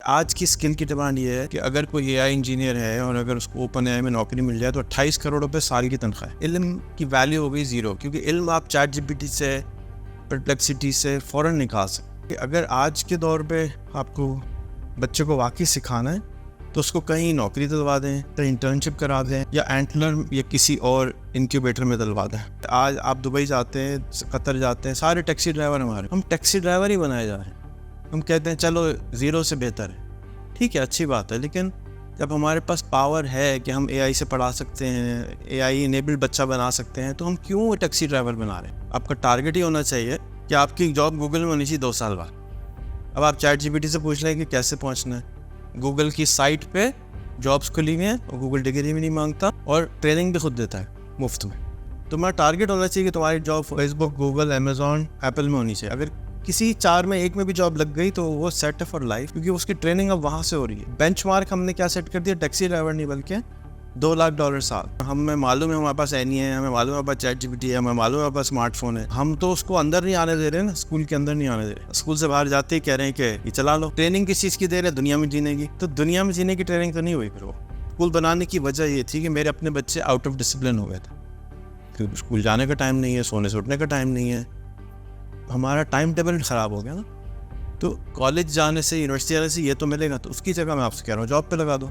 आज की स्किल की डिमांड ये है कि अगर कोई एआई इंजीनियर है और अगर उसको ओपन एआई में नौकरी मिल जाए तो 28 करोड़ रुपए साल की तनख्वाह है। इल्म की वैल्यू हो गई जीरो, क्योंकि इल्म आप चैट जीपीटी से, परप्लेक्सिटी से फ़ौरन निकाल सकते। अगर आज के दौर पे आपको बच्चे को वाकई सिखाना है तो उसको कहीं नौकरी दिलवा दें, कहीं इंटर्नशिप करा दें, या एंटलर या किसी और इंक्यूबेटर में दिलवा दें। आज आप दुबई जाते हैं, कतर जाते हैं, सारे टैक्सी ड्राइवर हमारे, हम टैक्सी ड्राइवर ही बनाए जा रहे हैं। हम कहते हैं चलो ज़ीरो से बेहतर है, ठीक है, अच्छी बात है, लेकिन जब हमारे पास पावर है कि हम एआई से पढ़ा सकते हैं, एआई इनेबल्ड बच्चा बना सकते हैं, तो हम क्यों टैक्सी ड्राइवर बना रहे हैं? आपका टारगेट ही होना चाहिए कि आपकी जॉब गूगल में होनी चाहिए 2 साल बाद। अब आप चैट जीपीटी से पूछ लें कि कैसे पहुंचना है, गूगल की साइट पे जॉब्स खुली हुई हैं और गूगल डिग्री भी नहीं मांगता और ट्रेनिंग भी खुद देता है मुफ्त में। तुम्हारा टारगेट होना चाहिए कि तुम्हारी job Facebook, Google, Amazon, Apple में होनी चाहिए। अगर किसी 4 में 1 में भी जॉब लग गई तो वो सेट है फॉर लाइफ, क्योंकि उसकी ट्रेनिंग अब वहाँ से हो रही है। बेंचमार्क हमने क्या सेट कर दिया? टैक्सी ड्राइवर नहीं बल्कि $2 लाख साल। हमें मालूम है हमारे पास एनी है, हमें मालूम है हमारे पास चैट जीपीटी है, हमें मालूम है हमारे पास स्मार्टफोन है, हम तो उसको अंदर नहीं आने दे रहे ना, स्कूल के अंदर नहीं आने दे रहे। स्कूल से बाहर जाते ही कह रहे हैं कि ये चला लो। ट्रेनिंग किस चीज़ की दे रहे हैं? दुनिया में जीने की। तो दुनिया में जीने की ट्रेनिंग तो नहीं हुई। फिर वो स्कूल बनाने की वजह ये थी कि मेरे अपने बच्चे आउट ऑफ डिसिप्लिन हो गए थे, क्योंकि स्कूल जाने का टाइम नहीं है, सोने से उठने का टाइम नहीं है, हमारा टाइम टेबल ख़राब हो गया ना। तो कॉलेज जाने से, यूनिवर्सिटी जाने से ये तो मिलेगा, तो उसकी जगह मैं आपसे कह रहा हूँ जॉब पे लगा दो।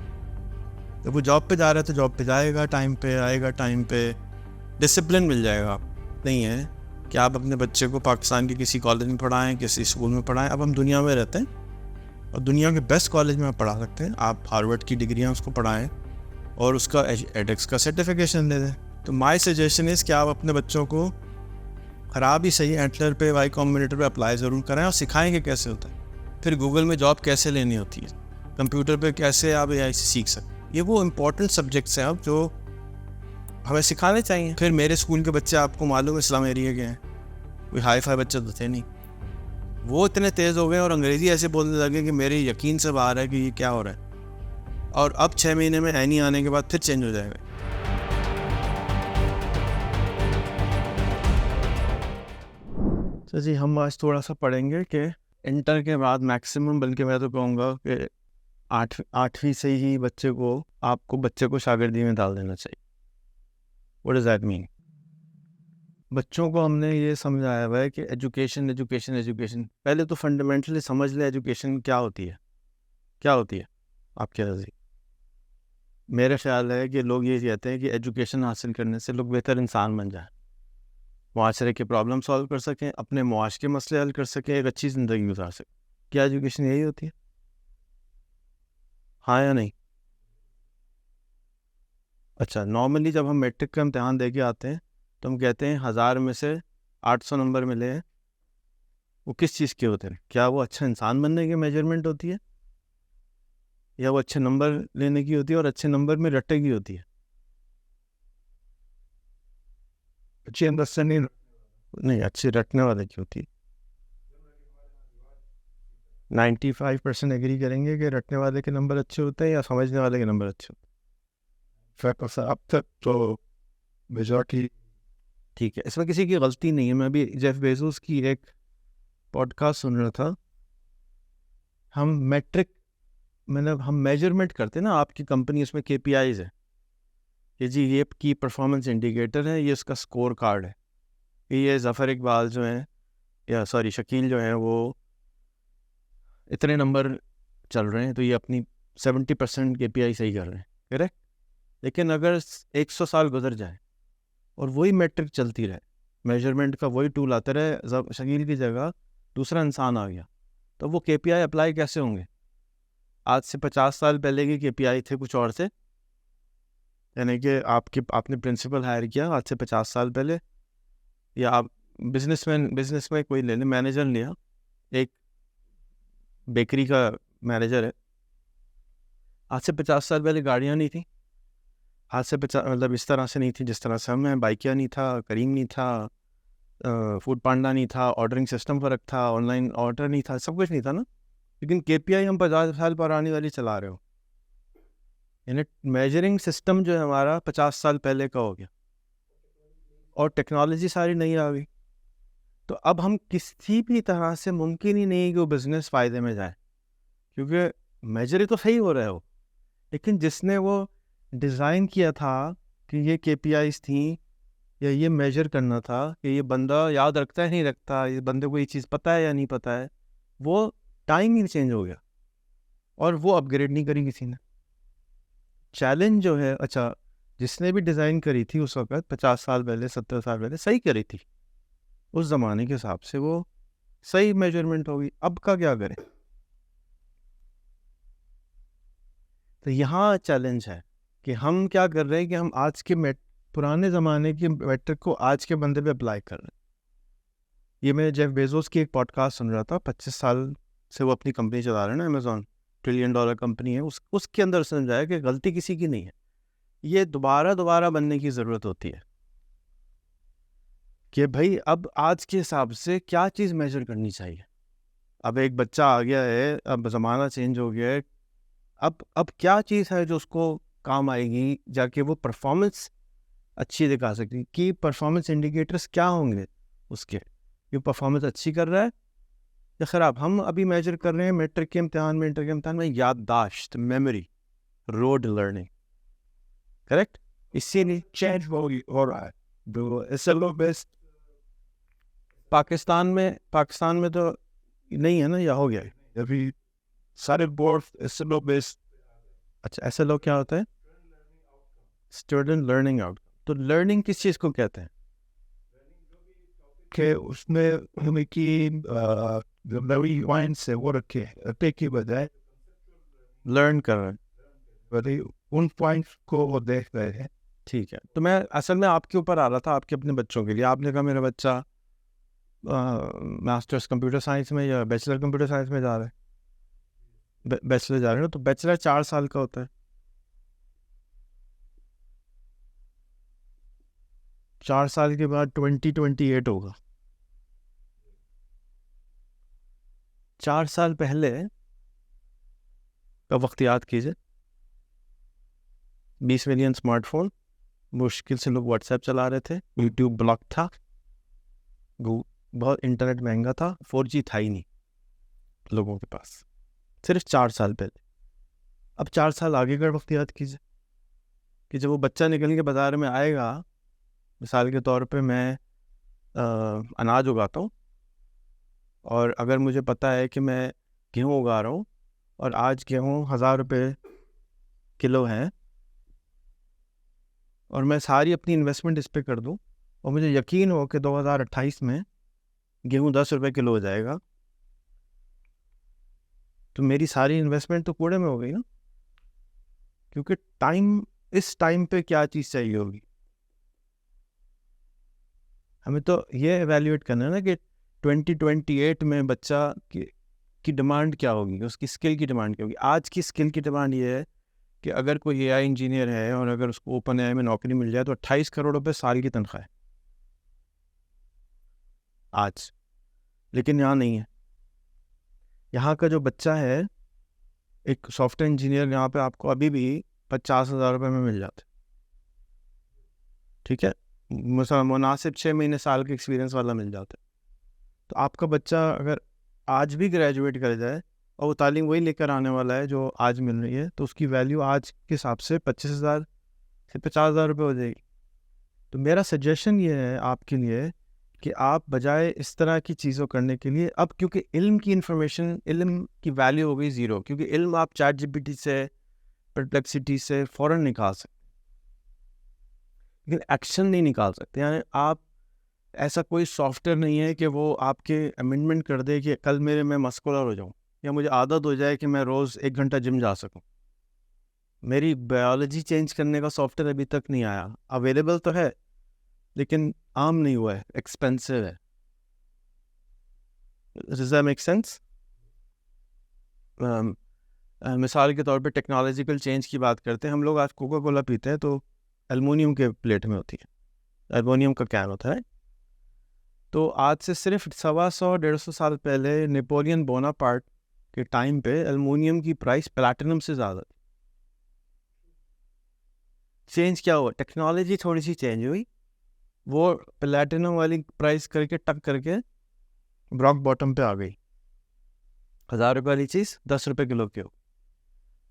जब वो जॉब पे जा रहा है तो जॉब पे जाएगा, टाइम पे आएगा, टाइम पे डिसिप्लिन मिल जाएगा। नहीं है कि आप अपने बच्चे को पाकिस्तान के किसी कॉलेज में पढ़ाएं, किसी स्कूल में पढ़ाएं। अब हम दुनिया में रहते हैं और दुनिया के बेस्ट कॉलेज में आप पढ़ा सकते हैं। आप हार्वर्ड की डिग्रियाँ उसको पढ़ाएँ और उसका एडेक्स का सर्टिफिकेशन दे दें। तो माई सजेशन इज़ कि आप अपने बच्चों को ख़राब ही सही एंटलर पे, वाई कॉम्बिनेटर पे अप्लाई ज़रूर कराएं और सिखाएंगे कैसे होता है। फिर गूगल में जॉब कैसे लेनी होती है, कंप्यूटर पे कैसे आप एआई से सीख सकते हैं। ये वो इम्पोर्टेंट सब्जेक्ट्स हैं अब जो हमें सिखाने चाहिए। फिर मेरे स्कूल के बच्चे, आपको मालूम है इस्लाम एरिया के हैं, कोई हाई फाई बच्चे तो थे नहीं, वो इतने तेज़ हो गए और अंग्रेज़ी ऐसे बोलने लगे कि मेरे यकीन से बाहर है कि ये क्या हो रहा है। और अब 6 महीने में एनी आने के बाद फिर चेंज हो जाएगा। तो जी हम आज थोड़ा सा पढ़ेंगे कि इंटर के बाद मैक्सिमम, बल्कि मैं तो कहूँगा कि 8वीं से ही बच्चे को शागिर्दी में डाल देना चाहिए। What does that mean? बच्चों को हमने ये समझाया हुआ है कि एजुकेशन एजुकेशन एजुकेशन। पहले तो फंडामेंटली समझ ले एजुकेशन क्या होती है, क्या होती है आपके नज़रिए। मेरा ख्याल है कि लोग ये कहते हैं कि एजुकेशन हासिल करने से लोग बेहतर इंसान बन जाए, मुआशरे के प्रॉब्लम सॉल्व कर सकें, अपने मुआश के मसले हल कर सकें, एक अच्छी ज़िंदगी गुजार सकें। क्या एजुकेशन यही होती है? हाँ या नहीं? अच्छा, नॉर्मली जब हम मैट्रिक का इम्तहान दे के आते हैं तो हम कहते हैं 1000 में से 800 नंबर मिले हैं। वो किस चीज़ के होते हैं? क्या वो अच्छा इंसान बनने की मेजरमेंट होती है, या वो अच्छे नंबर लेने की होती है और अच्छे नंबर में रट्टे की होती है? अच्छी अंडरस्टैंडिंग नहीं, अच्छी रटने वाले की होती है। 95% एग्री करेंगे कि रटने वाले के नंबर अच्छे होते हैं या समझने वाले के नंबर अच्छे होते हैं? अब तक तो मेजॉरिटी ठीक है, इसमें किसी की गलती नहीं है। मैं अभी जेफ बेजोस की एक पॉडकास्ट सुन रहा था। हम मैट्रिक, मतलब हम मेजरमेंट करते हैं ना, आपकी कंपनी उसमें KPIs है कि जी ये की परफॉर्मेंस इंडिकेटर है, ये उसका स्कोर कार्ड है। ये ज़फ़र इकबाल जो हैं, या सॉरी शकील जो हैं, वो इतने नंबर चल रहे हैं तो ये अपनी 70% KPI सही कर रहे हैं, करेक्ट। लेकिन अगर 100 साल गुजर जाए और वही मैट्रिक चलती रहे, मेजरमेंट का वही टूल आता रहे, शकील की जगह दूसरा इंसान आ गया, तो वो KPI अप्लाई कैसे होंगे? आज से 50 साल पहले के KPI थे कुछ और थे, यानी कि आपने प्रिंसिपल हायर किया आज से 50 साल पहले, या आप बिजनेस में कोई लेने मैनेजर लिया, एक बेकरी का मैनेजर है। आज से 50 साल पहले गाड़ियाँ नहीं थी, आज से 50 मतलब इस तरह से नहीं थी जिस तरह से हम हैं। बाइकिया नहीं था, करीम नहीं था, फूड पांडा नहीं था, ऑर्डरिंग सिस्टम फ़र्क था, ऑनलाइन ऑर्डर नहीं था, सब कुछ नहीं था ना। लेकिन KPI हम 50 साल पुरानी वाली चला रहे हो, यानी मेजरिंग सिस्टम जो है हमारा 50 साल पहले का हो गया और टेक्नोलॉजी सारी नई आ गई। तो अब हम किसी भी तरह से मुमकिन ही नहीं है कि वो बिज़नेस फ़ायदे में जाए, क्योंकि मेजर ही तो सही हो रहा है वो, लेकिन जिसने वो डिज़ाइन किया था कि ये केपीआईज थी या ये मेजर करना था कि ये बंदा याद रखता है नहीं रखता, ये बंदे को ये चीज़ पता है या नहीं पता है, वो टाइम ही चेंज हो गया और वो अपग्रेड नहीं करी किसी ने। चैलेंज जो है, अच्छा जिसने भी डिज़ाइन करी थी उस वक्त 50 साल पहले 70 साल पहले सही करी थी, उस ज़माने के हिसाब से वो सही मेजरमेंट होगी, अब का क्या करें। तो यहाँ चैलेंज है कि हम क्या कर रहे हैं कि हम आज के पुराने ज़माने की मैट्रिक को आज के बंदे पे अप्लाई कर रहे हैं। ये मैं जेफ बेजोस की एक पॉडकास्ट सुन रहा था, 25 साल से वो अपनी कंपनी चला रहे हैं ना, अमेजॉन $1 ट्रिलियन कंपनी है, उसके अंदर समझाया कि गलती किसी की नहीं है, ये दोबारा बनने की ज़रूरत होती है कि भाई अब आज के हिसाब से क्या चीज़ मेजर करनी चाहिए। अब एक बच्चा आ गया है, अब ज़माना चेंज हो गया है, अब क्या चीज़ है जो उसको काम आएगी, जाके वो परफॉर्मेंस अच्छी दिखा सकती। कि परफॉर्मेंस इंडिकेटर्स क्या होंगे उसके, ये परफॉर्मेंस अच्छी कर रहा है या ख़राब। हम अभी मेजर कर रहे हैं मैट्रिक के इम्तिहान में, इंटर के इम्तिहान में याददाश्त, मेमोरी, रोड लर्निंग, करेक्ट। इसीलिए चेंज हो रहा है। जो एसएलओ बेस्ड पाकिस्तान में तो नहीं है ना, या हो गया है? अभी सारे बोर्ड एसएलओ बेस्ड। अच्छा, ऐसे लोग क्या होता है? Student learning out. तो लर्निंग किस चीज़ को कहते हैं? के उसमें हमें की जो नवी वाइन से वो रखे रटे की बजाय लर्न कर रहे हैं, वही उन पॉइंट्स को वो देख रहे हैं। ठीक है। तो मैं असल में आपके ऊपर आ रहा था, आपके अपने बच्चों के लिए। आपने कहा मेरा बच्चा मास्टर्स कंप्यूटर साइंस में या बैचलर कंप्यूटर साइंस में जा रहा है, बैचलर जा रहे हो, तो बैचलर 4 साल का होता है। 4 साल के बाद 2028 होगा। 4 साल पहले का वक्त याद कीजिए, 20 मिलियन स्मार्टफोन, मुश्किल से लोग व्हाट्सएप चला रहे थे, यूट्यूब ब्लॉक था, बहुत इंटरनेट महंगा था, 4G था ही नहीं लोगों के पास, सिर्फ 4 साल पहले। अब 4 साल आगे का वक्त याद कीजिए कि जब वो बच्चा निकल के बाज़ार में आएगा, मिसाल के तौर पे मैं अनाज उगाता हूँ और अगर मुझे पता है कि मैं गेहूँ उगा रहा हूँ और आज गेहूँ 1000 रुपये किलो है और मैं सारी अपनी इन्वेस्टमेंट इस पर कर दूँ और मुझे यकीन हो कि 2028 में गेहूँ 10 रुपये किलो हो जाएगा, तो मेरी सारी इन्वेस्टमेंट तो कूड़े में हो गई ना। क्योंकि इस टाइम पे क्या चीज़ चाहिए होगी, हमें तो ये एवेल्यूएट करना है ना कि 2028 में बच्चा की डिमांड क्या होगी, उसकी स्किल की डिमांड क्या होगी। आज की स्किल की डिमांड ये है कि अगर कोई एआई इंजीनियर है और अगर उसको ओपन एआई में नौकरी मिल जाए तो 28 करोड़ रुपए साल की तनख्वाह है आज। लेकिन यहाँ नहीं है। यहाँ का जो बच्चा है, एक सॉफ्टवेयर इंजीनियर, यहाँ पे आपको अभी भी 50,000 रुपये में मिल जाते, ठीक है, मुनासिब 6 महीने साल के एक्सपीरियंस वाला मिल जाता है। तो आपका बच्चा अगर आज भी ग्रेजुएट कर जाए और वो तालीम वही लेकर आने वाला है जो आज मिल रही है, तो उसकी वैल्यू आज के हिसाब से 25,000 से 50,000 रुपये हो जाएगी। तो मेरा सजेशन ये है आपके लिए कि आप बजाय इस तरह की चीज़ों करने के लिए, अब क्योंकि इल्म की वैल्यू हो गई ज़ीरो, क्योंकि इल्म आप ChatGPT से, परप्लेक्सिटी से फ़ौरन निकाल सकते, लेकिन एक्शन नहीं निकाल सकते। यानी आप, ऐसा कोई सॉफ्टवेयर नहीं है कि वो आपके अमेंडमेंट कर दे कि कल मैं मस्कुलर हो जाऊँ या मुझे आदत हो जाए कि मैं रोज़ 1 घंटा जिम जा सकूँ। मेरी बायोलॉजी चेंज करने का सॉफ्टवेयर अभी तक नहीं आया। अवेलेबल तो है लेकिन आम नहीं हुआ है, एक्सपेंसिव है। Does that make sense? मिसाल के तौर पे टेक्नोलॉजिकल चेंज की बात करते हैं, हम लोग आज कोका कोला पीते हैं तो एल्युमिनियम के प्लेट में होती है, एल्युमिनियम का कैन होता है। तो आज से सिर्फ 125-150 साल पहले नेपोलियन बोनापार्ट के टाइम पे एल्युमिनियम की प्राइस प्लैटिनम से ज़्यादा थी। चेंज क्या हुआ? टेक्नोलॉजी थोड़ी सी चेंज हुई, वो प्लैटिनम वाली प्राइस करके टक करके रॉक बॉटम पे आ गई। 1000 रुपये वाली चीज़ 10 रुपये किलो की हो।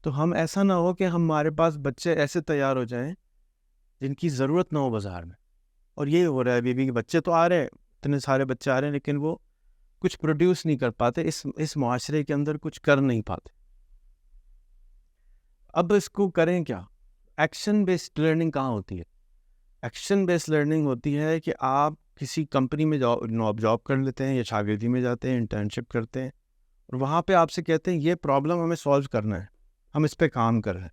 तो हम ऐसा ना हो कि हमारे पास बच्चे ऐसे तैयार हो जाएं जिनकी ज़रूरत ना हो बाज़ार में। और ये हो रहा है अभी भी कि बच्चे तो आ रहे हैं, इतने सारे बच्चे आ रहे हैं, लेकिन वो कुछ प्रोड्यूस नहीं कर पाते, इस मुआशरे के अंदर कुछ कर नहीं पाते। अब इसको करें क्या? एक्शन बेस्ड लर्निंग कहाँ होती है? एक्शन बेस्ड लर्निंग होती है कि आप किसी कंपनी में जॉब कर लेते हैं या शागिर्दी में जाते हैं, इंटर्नशिप करते हैं, और वहाँ पे आपसे कहते हैं ये प्रॉब्लम हमें सॉल्व करना है, हम इस पे काम कर रहे हैं।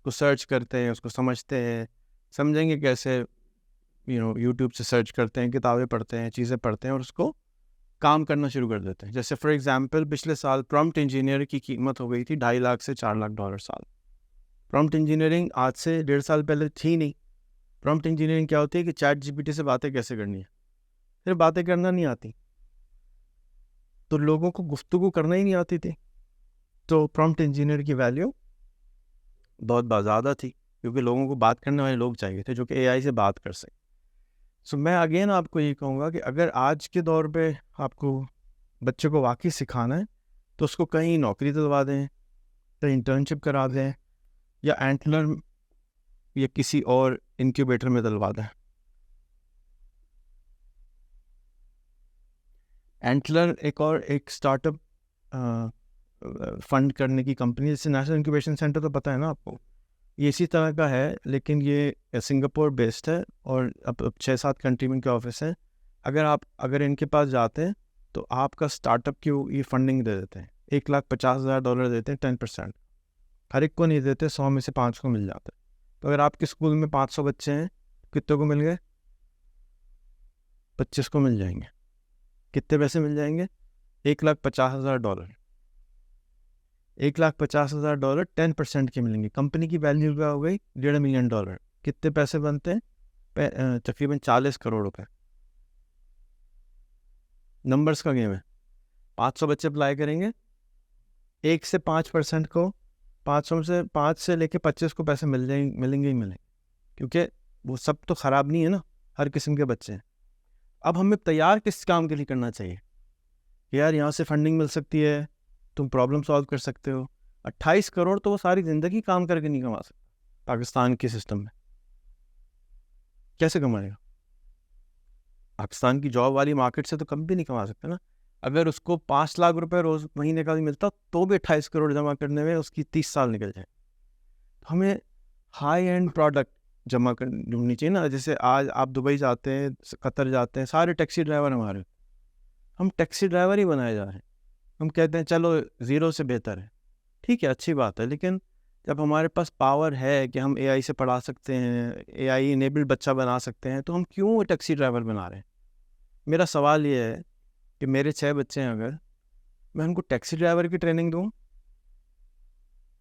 तो सर्च करते हैं, उसको समझते हैं, समझेंगे कैसे, यूट्यूब से सर्च करते हैं, किताबें पढ़ते हैं, चीज़ें पढ़ते हैं, और उसको काम करना शुरू कर देते हैं। जैसे फॉर एग्जांपल पिछले साल प्रॉम्प्ट इंजीनियर की कीमत हो गई थी 2.5 लाख से 4 लाख डॉलर साल। प्रॉम्प्ट इंजीनियरिंग आज से 1.5 साल पहले थी नहीं। प्रॉम्प्ट इंजीनियरिंग क्या होती है कि चैट जीपीटी से बातें कैसे करनी है, सिर्फ बातें करना नहीं आती, तो लोगों को गुफ्तगू करना ही नहीं आती थी। तो प्रॉम्प्ट इंजीनियर की वैल्यू बहुत ज़्यादा थी, क्योंकि लोगों को बात करने वाले लोग चाहिए थे जो कि एआई से बात कर सकें। सो मैं अगेन आपको ये कहूँगा कि अगर आज के दौर पे आपको बच्चे को वाकई सिखाना है तो उसको कहीं नौकरी दिलवा दें, कहीं इंटर्नशिप करा दें, या एंटलर या किसी और इनक्यूबेटर में दिलवा दें। एंटलर एक स्टार्टअप फंड करने की कंपनी, जैसे नेशनल इंक्यूबेशन सेंटर तो पता है ना आपको, ये इसी तरह का है, लेकिन ये सिंगापुर बेस्ड है और अब 6-7 कंट्री में इनके ऑफिस हैं। अगर इनके पास जाते हैं तो आपका स्टार्टअप की ये फंडिंग दे देते हैं, $1,50,000 देते हैं, 10%। हर एक को नहीं देते, 100 में से 5 को मिल जाता है। तो अगर आपके स्कूल में 500 बच्चे हैं, कितने को मिल गए? 25 को मिल जाएंगे। कितने पैसे मिल जाएंगे? $1,50,000। $1,50,000 10% के मिलेंगे। कंपनी की वैल्यू क्या हो गई? $1.5 मिलियन। कितने पैसे बनते हैं? तकरीबन 40 करोड़ रुपए। नंबर्स का गेम है। 500 बच्चे अप्लाई करेंगे, 1 से 5% को, 5 से लेके 25 को पैसे मिलेंगे ही मिलेंगे, क्योंकि वो सब तो ख़राब नहीं है ना, हर किस्म के बच्चे हैं। अब हमें तैयार किस काम के लिए करना चाहिए कि यार यहाँ से फंडिंग मिल सकती है, तुम प्रॉब्लम सॉल्व कर सकते हो। 28 करोड़ तो वो सारी ज़िंदगी काम करके नहीं कमा सकता पाकिस्तान के सिस्टम में। कैसे कमाएगा? पाकिस्तान की जॉब वाली मार्केट से तो कम भी नहीं कमा सकता ना। अगर उसको 5 लाख रुपए रोज़ महीने का भी मिलता तो भी 28 करोड़ जमा करने में उसकी 30 साल निकल जाए। तो हमें हाई एंड प्रोडक्ट जमा ढूंढनी चाहिए ना। जैसे आज आप दुबई जाते हैं, कतर जाते हैं, सारे टैक्सी ड्राइवर हमारे, हम टैक्सी ड्राइवर ही बनाए जा रहे हैं। हम कहते हैं चलो ज़ीरो से बेहतर है, ठीक है, अच्छी बात है, लेकिन जब हमारे पास पावर है कि हम एआई से पढ़ा सकते हैं, एआई इनेबल्ड बच्चा बना सकते हैं, तो हम क्यों टैक्सी ड्राइवर बना रहे हैं? मेरा सवाल ये है कि मेरे 6 बच्चे हैं, अगर मैं उनको टैक्सी ड्राइवर की ट्रेनिंग दूँ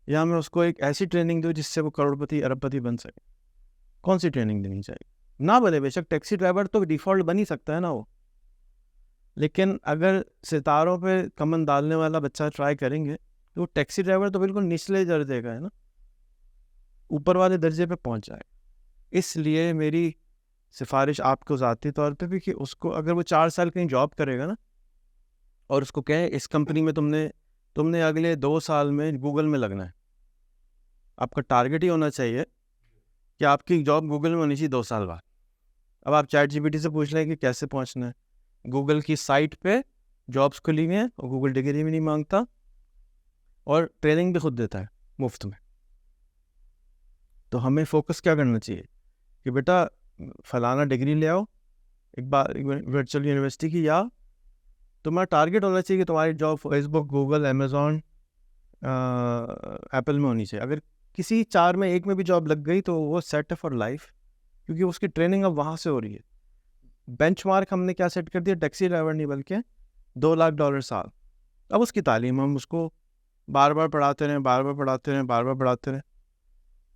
या मैं उसको एक ऐसी ट्रेनिंग दूँ जिससे वो करोड़पति अरबपति बन सके, कौन सी ट्रेनिंग देनी चाहिए? ना बने, बेशक टैक्सी ड्राइवर तो डिफ़ॉल्ट बन ही सकता है ना वो, लेकिन अगर सितारों पे कमन डालने वाला बच्चा ट्राई करेंगे तो वो टैक्सी ड्राइवर तो बिल्कुल निचले दर्जे का है ना, ऊपर वाले दर्जे पे पहुंच जाए। इसलिए मेरी सिफारिश आपको ज़ाती तौर पे भी कि उसको, अगर वो 4 साल कहीं जॉब करेगा ना और उसको कहें इस कंपनी में तुमने अगले 2 साल में गूगल में लगना है, आपका टारगेट ही होना चाहिए कि आपकी जॉब गूगल में होनी चाहिए 2 साल बाद। अब आप चैट जीपीटी से पूछ लें कि कैसे पहुंचना है, गूगल की साइट पे जॉब्स खुली हुई हैं और गूगल डिग्री भी नहीं मांगता और ट्रेनिंग भी खुद देता है मुफ्त में। तो हमें फोकस क्या करना चाहिए कि बेटा फलाना डिग्री ले आओ एक बार वर्चुअल यूनिवर्सिटी की, या तुम्हारा टारगेट होना चाहिए कि तुम्हारी job Facebook, Google, Amazon, Apple में होनी चाहिए। अगर किसी 4 में 1 में भी जॉब लग गई तो वो सेट है फॉर लाइफ, क्योंकि उसकी ट्रेनिंग अब वहाँ से हो रही है। बेंचमार्क हमने क्या सेट कर दिया? टैक्सी ड्राइवर नहीं बल्कि $2 लाख साल। अब उसकी तालीम हम उसको बार बार पढ़ाते रहें, बार बार पढ़ाते रहें, बार बार पढ़ाते रहें,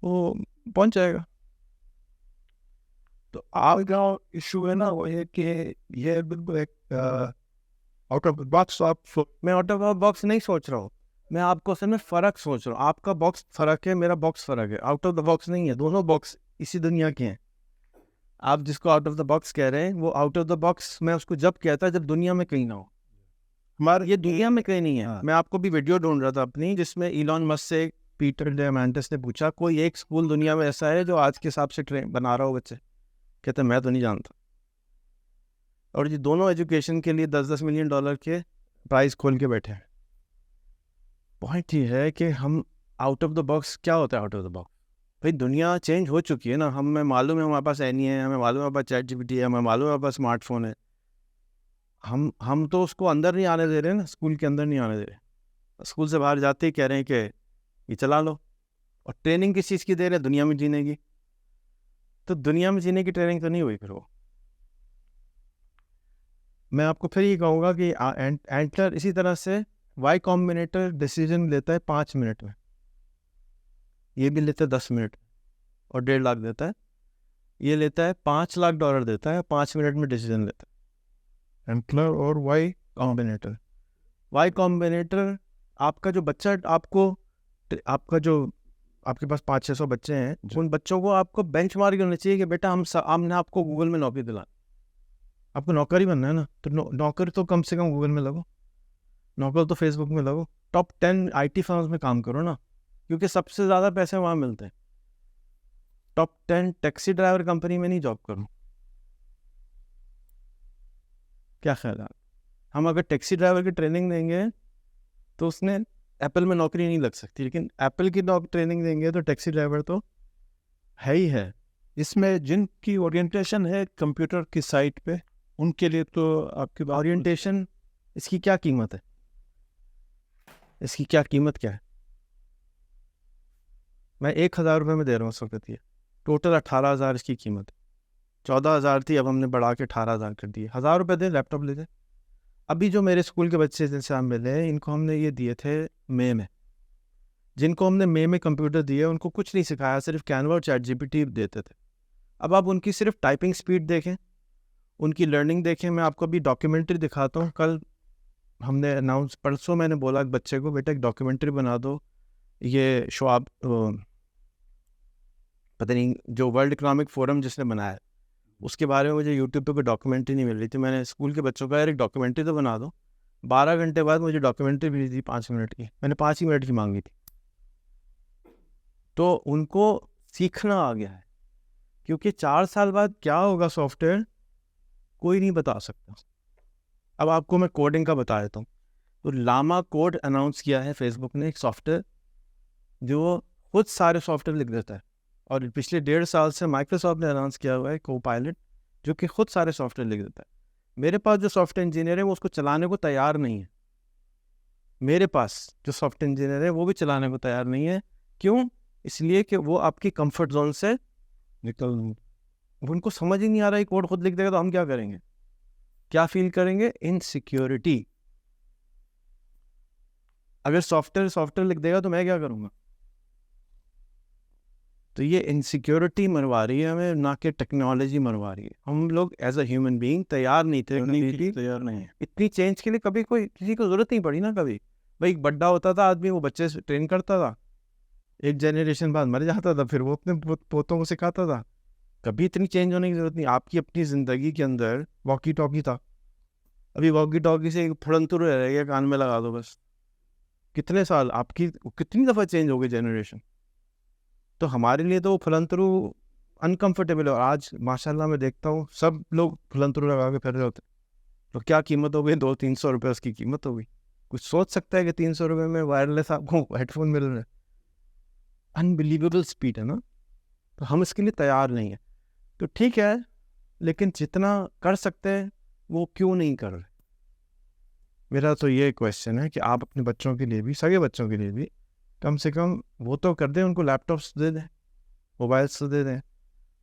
वो पहुंच जाएगा। तो आपका इशू है ना वो है कि ये बिल्कुल एक आउट ऑफ बॉक्स आप मैं आउट ऑफ बॉक्स नहीं सोच रहा हूँ, मैं आपको असल में फ़र्क सोच रहा हूँ। आपका बॉक्स फ़र्क है, मेरा बॉक्स फ़र्क है, आउट ऑफ द बॉक्स नहीं है। दोनों बॉक्स इसी दुनिया के हैं। आप जिसको आउट ऑफ द बॉक्स कह रहे हैं वो आउट ऑफ द बॉक्स मैं उसको जब कहता जब दुनिया में कहीं ना हो। हमारे ये दुनिया में कहीं नहीं है। मैं आपको भी वीडियो ढूंढ रहा था अपनी, जिसमें इलॉन मस्क से पीटर डियामेंटिस ने पूछा कोई एक स्कूल दुनिया में ऐसा है जो आज के हिसाब से ट्रेन बना रहा हो बच्चे, कहते मैं तो नहीं जानता। और ये दोनों एजुकेशन के लिए 10-10 मिलियन डॉलर के प्राइस खोल के बैठे हैं। पॉइंट ये है कि हम आउट ऑफ द बॉक्स, क्या होता है आउट ऑफ द बॉक्स? भाई दुनिया चेंज हो चुकी है ना, हमें मालूम है हमारे पास एनी है, हमें मालूम है हमारे पास चैट जीपीटी है, हमें मालूम है हमारे पास स्मार्टफोन है। हम तो उसको अंदर नहीं आने दे रहे ना, स्कूल के अंदर नहीं आने दे रहे। स्कूल से बाहर जाते ही कह रहे हैं कि ये चला लो। और ट्रेनिंग किस चीज़ की दे रहे हैं? दुनिया में जीने की। तो दुनिया में जीने की ट्रेनिंग तो नहीं हुई फिर वो। मैं आपको फिर ये कहूँगा कि एंटलर इसी तरह से वाई कॉम्बिनेटर डिसीजन लेता है 5 मिनट में, ये भी लेता है 10 मिनट और 1.5 लाख देता है। ये लेता है $5 लाख देता है, 5 मिनट में डिसीजन लेता है। एंटलर और वाई कॉम्बिनेटर। वाई कॉम्बिनेटर, आपका जो बच्चा, आपका जो आपके पास 500-600 बच्चे हैं, उन बच्चों को आपको बेंचमार्क करना चाहिए कि बेटा हमने आपको गूगल में नौकरी दिला, आपको नौकर ही बनना है ना, तो नौकर तो कम से कम गूगल में लगो, नौकर तो फेसबुक में लगो, टॉप 10 IT फर्म्स में काम करो ना, क्योंकि सबसे ज़्यादा पैसे वहाँ मिलते हैं। टॉप 10 टैक्सी ड्राइवर कंपनी में नहीं जॉब करो। क्या ख्याल है? हम अगर टैक्सी ड्राइवर की ट्रेनिंग देंगे तो उसने एप्पल में नौकरी नहीं लग सकती, लेकिन एप्पल की ट्रेनिंग देंगे तो टैक्सी ड्राइवर तो है ही है। इसमें जिनकी ओरिएंटेशन है कंप्यूटर की साइट पे, उनके लिए तो आपकी बात ओरिएंटेशन, इसकी क्या कीमत है? इसकी क्या कीमत क्या है? मैं 1,000 रुपये में दे रहा हूँ उस वक्त। ये टोटल 18,000 इसकी कीमत है। 14,000 थी, अब हमने बढ़ा के 18,000 कर दिए। 1,000 रुपये दे, लैपटॉप ले जाए। अभी जो मेरे स्कूल के बच्चे जिनसे हम मिले हैं, इनको हमने ये दिए थे मई में। जिनको हमने मई में कंप्यूटर दिए उनको कुछ नहीं सिखाया, सिर्फ कैनवा और चैट जीपीटी देते थे। अब आप उनकी सिर्फ टाइपिंग स्पीड देखें, उनकी लर्निंग देखें। मैं आपको अभी डॉक्यूमेंट्री दिखाता हूँ। कल हमने परसों मैंने बोला बच्चे को, बेटा एक डॉक्यूमेंट्री बना दो, ये शवाब पता नहीं जो वर्ल्ड इकोनॉमिक फोरम जिसने बनाया है उसके बारे में मुझे यूट्यूब पे कोई डॉक्यूमेंट्री नहीं मिल रही थी। मैंने स्कूल के बच्चों का यार एक डॉक्यूमेंट्री तो बना दो। 12 घंटे बाद मुझे डॉक्यूमेंट्री मिली थी 5 मिनट की। मैंने 5 ही मिनट की मांगी थी। तो उनको सीखना आ गया है, क्योंकि 4 साल बाद क्या होगा सॉफ्टवेयर कोई नहीं बता सकता। अब आपको मैं कोडिंग का बता देता हूँ। तो लामा कोड अनाउंस किया है फेसबुक ने, एक सॉफ्टवेयर जो खुद सारे सॉफ्टवेयर लिख देता है। और पिछले 1.5 साल से माइक्रोसॉफ्ट ने अनाउंस किया हुआ है कोपायलट, जो कि खुद सारे सॉफ्टवेयर लिख देता है। मेरे पास जो सॉफ्टवेयर इंजीनियर है वो उसको चलाने को तैयार नहीं है। मेरे पास जो सॉफ्टवेयर इंजीनियर है वो भी चलाने को तैयार नहीं है। क्यों? इसलिए कि वो आपकी कंफर्ट जोन से उनको समझ ही नहीं आ रहा है। कोड खुद लिख देगा तो हम क्या करेंगे? क्या फील करेंगे? इनसिक्योरिटी। अगर सॉफ्टवेयर लिख देगा तो मैं क्या करूँगा? तो ये इनसिक्योरिटी मरवा रही है हमें, ना कि टेक्नोलॉजी मरवा रही है। हम लोग एज अ ह्यूमन बीइंग तैयार नहीं थे, तैयार नहीं है। इतनी चेंज के लिए कभी कोई किसी को जरूरत नहीं पड़ी ना। कभी भाई एक बड्डा होता था आदमी, वो बच्चे से ट्रेन करता था, एक जनरेशन बाद मर जाता था, फिर वो अपने पोतों को सिखाता था। कभी इतनी चेंज होने की जरूरत नहीं। आपकी अपनी ज़िंदगी के अंदर वॉकी टॉकी था, अभी वॉकी टॉकी से फुरंतुर रह गया, कान में लगा दो बस। कितने साल आपकी, कितनी दफ़ा चेंज हो गई जनरेशन। तो हमारे लिए तो वो फुलंतरू अनकंफर्टेबल है। और आज माशाल्लाह मैं देखता हूँ सब लोग फुलंतरू लगा के फिर रहे होते। तो क्या कीमत हो गई? 200-300 रुपये उसकी कीमत हो गई। कुछ सोच सकता है कि 300 रुपये में वायरलेस आपको हेडफोन मिल रहे हैं? अनबिलीवेबल स्पीड है ना। तो हम इसके लिए तैयार नहीं है। तो ठीक है, लेकिन जितना कर सकते हैं वो क्यों नहीं कर रहे? मेरा तो ये क्वेश्चन है कि आप अपने बच्चों के लिए भी, सगे बच्चों के लिए भी कम से कम वो तो कर दें, उनको लैपटॉप्स दे दें, मोबाइल्स दे दें।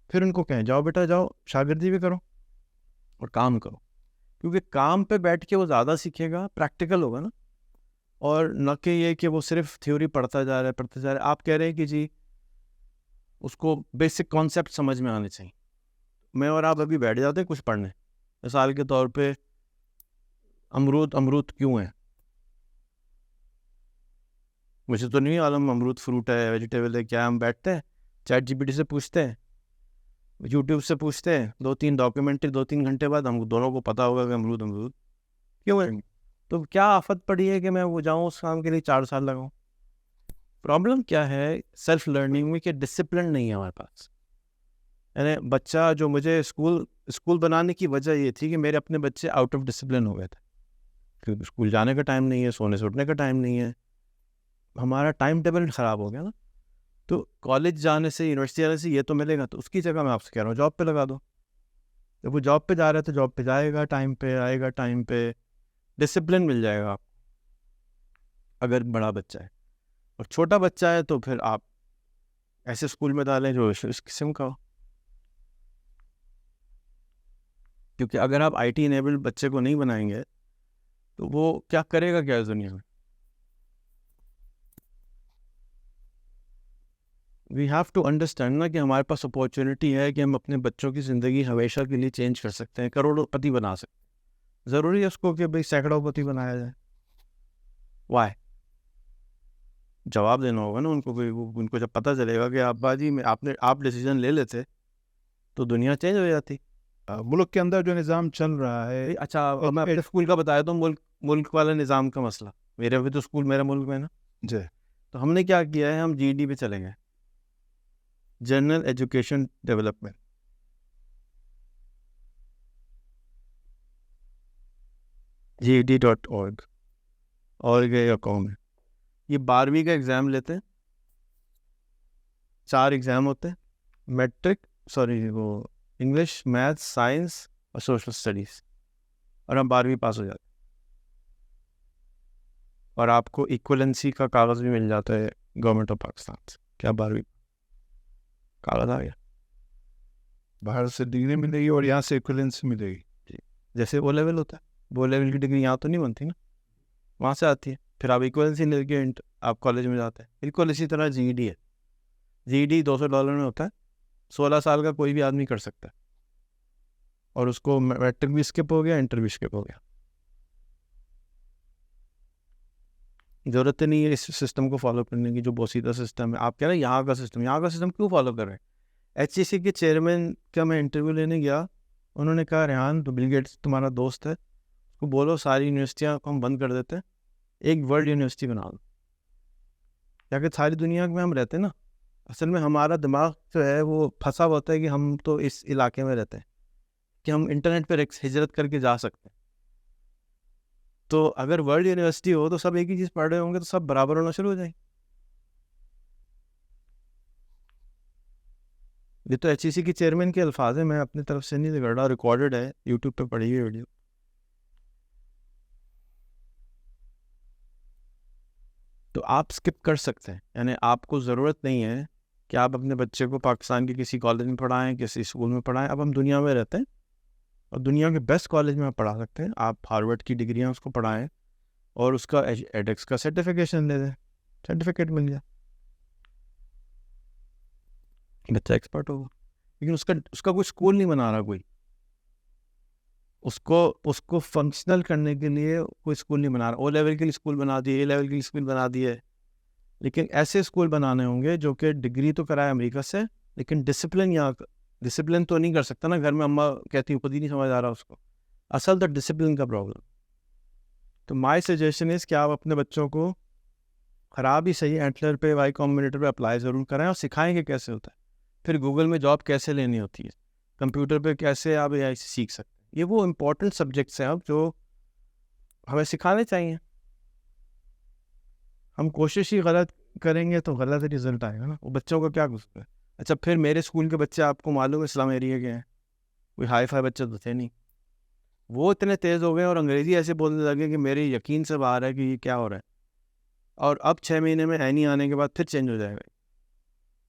फिर उनको कहें जाओ बेटा जाओ शागिर्दी भी करो और काम करो, क्योंकि काम पे बैठ के वो ज़्यादा सीखेगा, प्रैक्टिकल होगा ना। और न कि ये कि वो सिर्फ थ्योरी पढ़ता जा रहा है। आप कह रहे हैं कि जी उसको बेसिक कॉन्सेप्ट समझ में आने चाहिए। मैं और आप अभी बैठ जाते हैं कुछ पढ़ने, मिसाल के तौर पे अमरूद क्यों है? मुझे तो नहीं मालूम अमरूद फ्रूट है, वेजिटेबल है क्या। हम बैठते हैं, चैट जीपीटी से पूछते हैं, यूट्यूब से पूछते हैं, 2-3 डॉक्यूमेंट्री, 2-3 घंटे बाद हम दोनों को पता होगा कि अमरूद क्यों है। तो क्या आफत पड़ी है कि मैं वो जाऊँ उस काम के लिए 4 साल लगाऊँ? प्रॉब्लम क्या है सेल्फ लर्निंग में कि डिसिप्लिन नहीं है हमारे पास। यानी बच्चा जो मुझे स्कूल बनाने की वजह ये थी कि मेरे अपने बच्चे आउट ऑफ डिसिप्लिन हो गए थे, क्योंकि स्कूल जाने का टाइम नहीं है, सोने से उठने का टाइम नहीं है, हमारा टाइम टेबल ख़राब हो गया ना। तो कॉलेज जाने से, यूनिवर्सिटी जाने से ये तो मिलेगा, तो उसकी जगह मैं आपसे कह रहा हूँ जॉब पे लगा दो। जब वो जॉब पे जा रहा है तो जॉब पे जाएगा टाइम पे, आएगा टाइम पे, डिसिप्लिन मिल जाएगा आपको अगर बड़ा बच्चा है। और छोटा बच्चा है तो फिर आप ऐसे स्कूल में डालें जो इस किस्म का हो, क्योंकि अगर आप IT इनेबल्ड बच्चे को नहीं बनाएंगे तो वो क्या करेगा क्या इस दुनिया में। वी हैव टू अंडरस्टैंड ना कि हमारे पास अपॉर्चुनिटी है कि हम अपने बच्चों की ज़िंदगी हमेशा के लिए चेंज कर सकते हैं, करोड़पति बना सकते हैं। ज़रूरी है उसको कि भाई सैकड़ोंपति बनाया जाए? वाई? जवाब देना होगा ना उनको। उनको जब पता चलेगा कि अब्बा जी में आप डिसीजन ले लेते तो दुनिया चेंज हो जाती। मुल्क के अंदर जो निज़ाम चल रहा है, अच्छा, अब मैं अपने स्कूल का बताया तो मुल्क वाला निज़ाम का मसला, मेरे भी तो स्कूल मेरा मुल्क में ना जी, तो हमने क्या किया है, हम GED पे चले गए, जनरल एजुकेशन डेवलपमेंट। GED.org और गए कॉम है। ये 12वीं का एग्ज़ाम लेते हैं, 4 एग्ज़ाम होते हैं, वो इंग्लिश, मैथ्स, साइंस और सोशल स्टडीज़, और हम 12वीं पास हो जाते हैं। और आपको इक्वलेंसी का कागज़ भी मिल जाता है गवर्नमेंट ऑफ पाकिस्तान से, क्या 12वीं कागज़ आ गया। बाहर से डिग्री मिलेगी और यहाँ से इक्विवेलेंस मिलेगी। जैसे वो लेवल होता है, वो लेवल की डिग्री यहाँ तो नहीं बनती ना, वहाँ से आती है। फिर आप इक्वलेंसी लेके आप कॉलेज में जाते हैं। बिल्कुल इसी तरह GED है। GED $200 में होता है, 16 साल का कोई भी आदमी कर सकता है, और उसको मैट्रिक भी स्किप हो गया, इंटर भी स्किप हो गया। ज़रूरत नहीं है इस सिस्टम को फॉलो करने की जो बहुत सीधा सिस्टम है। आप कह रहे हैं यहाँ का सिस्टम क्यों फॉलो कर रहे हैं? HEC के चेयरमैन का मैं इंटरव्यू लेने गया, उन्होंने कहा रेहान तो बिल गेट्स तुम्हारा दोस्त है, उसको बोलो सारी यूनिवर्सिटियाँ को हम बंद कर देते हैं, एक वर्ल्ड यूनिवर्सिटी बना दो। जाके सारी दुनिया में हम रहते हैं ना, असल में हमारा दिमाग जो है वो फंसा होता है कि हम तो इस इलाके में रहते हैं कि हम इंटरनेट पर हिजरत करके जा सकते हैं। तो अगर वर्ल्ड यूनिवर्सिटी हो तो सब एक ही चीज़ पढ़ रहे होंगे तो सब बराबर होना शुरू हो जाएंगे। ये तो HEC की चेयरमैन के अल्फाज है, मैं अपनी तरफ से नहीं बिगड़ रहा, रिकॉर्डेड है, यूट्यूब पे पड़ी हुई वीडियो। तो आप स्किप कर सकते हैं, यानी आपको ज़रूरत नहीं है कि आप अपने बच्चे को पाकिस्तान के किसी कॉलेज में पढ़ाएं, किसी स्कूल में पढ़ाएं। अब हम दुनिया में रहते हैं और दुनिया के बेस्ट कॉलेज में आप पढ़ा सकते हैं। आप हार्वर्ड की डिग्रियां उसको पढ़ाएं और उसका एडेक्स का सर्टिफिकेशन ले दें, सर्टिफिकेट मिल गया, बच्चा एक्सपर्ट होगा। लेकिन उसका कोई स्कूल नहीं बना रहा, कोई उसको फंक्शनल करने के लिए कोई स्कूल नहीं बना रहा। O लेवल के लिए स्कूल बना दिए, A लेवल के लिए स्कूल बना दिए, लेकिन ऐसे स्कूल बनाने होंगे जो कि डिग्री तो कराए अमेरिका से, लेकिन डिसिप्लिन तो नहीं कर सकता ना। घर में अम्मा कहती है खुद ही नहीं समझ आ रहा उसको, असल तो डिसिप्लिन का प्रॉब्लम। तो माय सजेशन इज़ कि आप अपने बच्चों को ख़राब ही सही एंटलर पे, वाई कॉम्बिनेटर पे अप्लाई ज़रूर कराएं और सिखाएं कि कैसे होता है, फिर गूगल में जॉब कैसे लेनी होती है, कंप्यूटर पे कैसे आप AI से सीख सकते हैं। ये वो इम्पोर्टेंट सब्जेक्ट्स हैं अब जो हमें सिखाने चाहिए। हम कोशिश ही गलत करेंगे तो गलत रिजल्ट आएगा ना, वो बच्चों का क्या कसूर है। अच्छा, फिर मेरे स्कूल के बच्चे आपको मालूम है इस्लाम एरिया के हैं, कोई हाई फाई बच्चे तो थे नहीं, वो इतने तेज़ हो गए और अंग्रेज़ी ऐसे बोलने लगे कि मेरे यकीन से बाहर है कि ये क्या हो रहा है। और अब 6 महीने में ऐनी आने के बाद फिर चेंज हो जाएगा।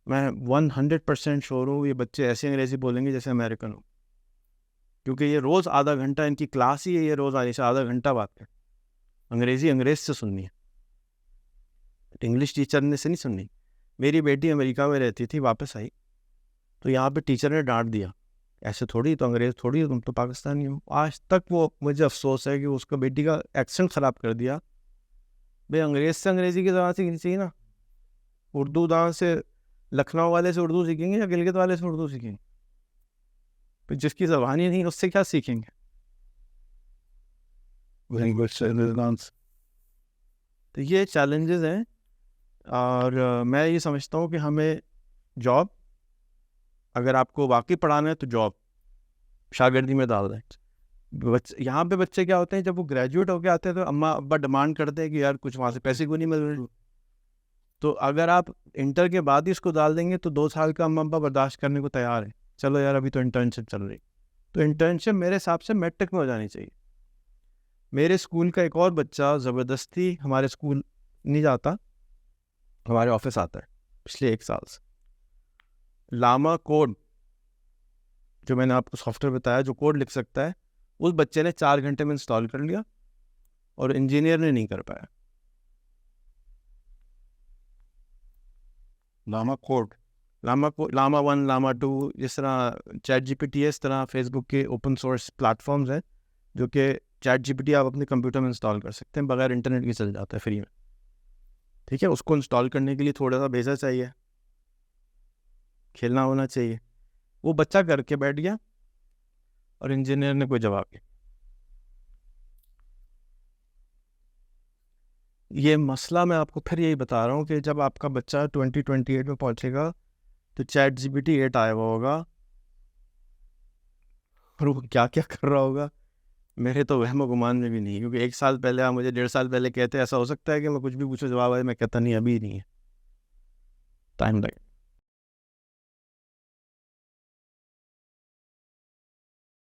मैं 100% श्योर हूँ ये बच्चे ऐसे अंग्रेज़ी बोलेंगे जैसे अमेरिकन हो, क्योंकि ये रोज़ आधा घंटा इनकी क्लास ही है, ये रोज़ आने से आधा घंटा बात कर अंग्रेज़ी अंग्रेज़ से सुननी है, इंग्लिश टीचर ने से नहीं सुननी। मेरी बेटी अमेरिका में रहती थी, वापस आई तो यहाँ पे टीचर ने डांट दिया, ऐसे थोड़ी, तो अंग्रेज़ थोड़ी, तुम तो पाकिस्तानी हो। आज तक वो मुझे अफसोस है कि उसका बेटी का एक्सेंट ख़राब कर दिया। भाई अंग्रेज़ से अंग्रेज़ी की ज़बान सीखनी चाहिए ना। उर्दू दान से लखनऊ वाले से उर्दू सीखेंगे या गिलगित वाले से उर्दू सीखेंगे? तो जिसकी ज़बान ही नहीं उससे क्या सीखेंगे? लैंग्वेज से तो ये चैलेंजेस हैं। और मैं ये समझता हूँ कि हमें जॉब, अगर आपको वाकई पढ़ाना है तो जॉब शागिर्दी में डाल दें। बच्चे यहाँ पे बच्चे क्या होते हैं, जब वो ग्रेजुएट होके आते हैं तो अम्मा अब्बा डिमांड करते हैं कि यार कुछ वहाँ से पैसे क्यों नहीं मिल रहे। तो अगर आप इंटर के बाद ही इसको डाल देंगे तो 2 साल का अम्मा अब्बा बर्दाश्त करने को तैयार है, चलो यार अभी तो इंटर्नशिप चल रही। तो इंटर्नशिप मेरे हिसाब से मैट्रिक में हो जानी चाहिए। मेरे स्कूल का एक और बच्चा ज़बरदस्ती हमारे स्कूल नहीं जाता, हमारे ऑफिस आता है पिछले 1 साल से। लामा कोड, जो मैंने आपको सॉफ्टवेयर बताया जो कोड लिख सकता है, उस बच्चे ने 4 घंटे में इंस्टॉल कर लिया और इंजीनियर ने नहीं कर पाया। लामा कोड, लामा 1, लामा 2, जिस तरह चैट जीपीटी है, इस तरह फेसबुक के ओपन सोर्स प्लेटफॉर्म्स हैं जो कि चैट जीपीटी आप अपने कंप्यूटर में इंस्टॉल कर सकते हैं, बगैर इंटरनेट के चल जाता है फ्री में। ठीक है, उसको इंस्टॉल करने के लिए थोड़ा सा बेसा चाहिए, खेलना होना चाहिए। वो बच्चा करके बैठ गया और इंजीनियर ने कोई जवाब नहीं। ये मसला मैं आपको फिर यही बता रहा हूँ कि जब आपका बच्चा 2028 में पहुंचेगा तो चैट जीपीटी 8 आया हुआ होगा और वो क्या क्या कर रहा होगा मेरे तो वहम गुमान में भी नहीं। क्योंकि 1 साल पहले आप मुझे 1.5 साल पहले कहते ऐसा हो सकता है कि मैं कुछ भी पूछो जवाब आए, मैं कहता नहीं अभी नहीं है, टाइम लगे।